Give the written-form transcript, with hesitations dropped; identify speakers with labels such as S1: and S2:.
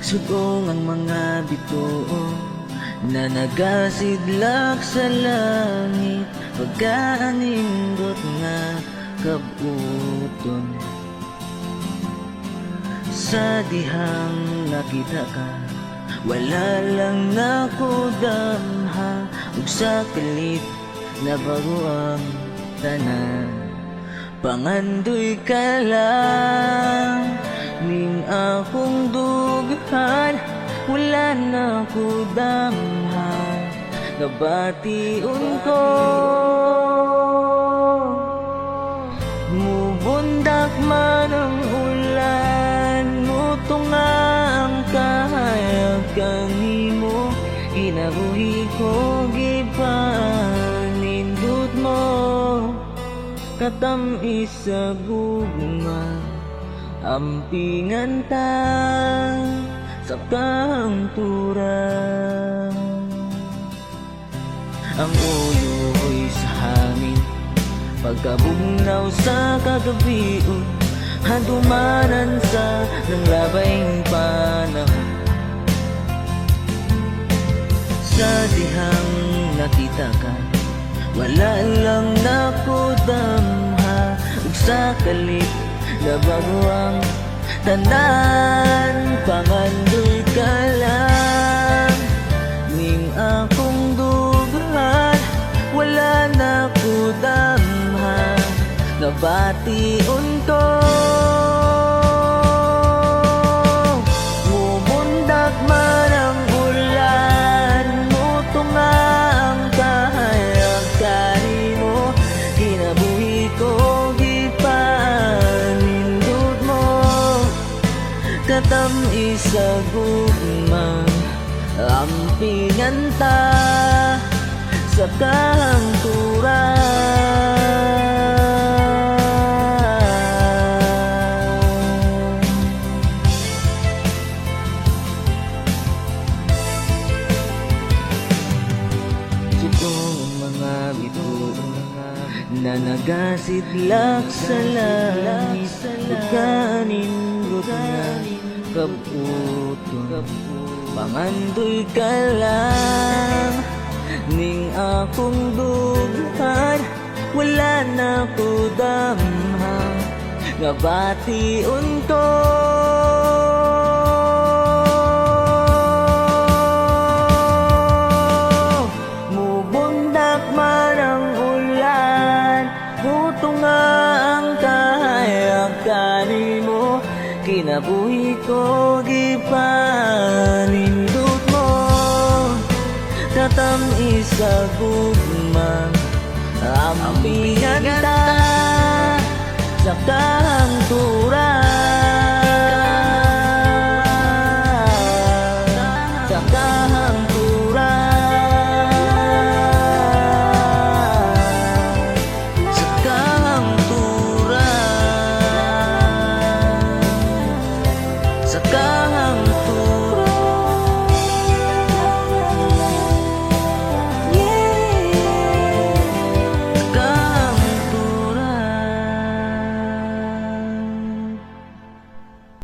S1: Sugong ang mga bituo na nagasidlak sa langit, pagkaanindot nga kabuton. Sa dihang nakita ka, wala lang nakudamha, ug sa kalit na bago ang tanan. Pangandoy ka lang ning akong dughan, wala na ko damha, nabation ko. Mubundak man ang ulan, mutunga ang kahayag kanimo, kinabuhi ko gipanindot mo, katamis sa gugma, ampingan ta sa kahangturan. Ang uyo'y sa hangin, pagkabugnaw sa kagabion, handumanan sa ng labayng panahon. Sa dihang nakita ka, wala lang nakudamha, ug sa kalit na bago ang tanan. Pangandoy ka lang ning akong dughan, wala na ko damha, nabation ko. Mumundak man ang ulan, mutunga ang kahayag kanimo, kinabuhi ko gipanindot mo, katamis sa gugma, ampingan ta sa kahangturan. Sugong mga bituo na nagasidlak sa langit, pagkanindot nga kabuton. Pangandoy ka lang ning akong dughan, wala na ko damha, nabation ko. Mubundak man ang ulan, mutunga ang kahayag kanimo, kinabuhi ko gipanindot mo, katamis sa gugma, ampingan ta sa kahangturan.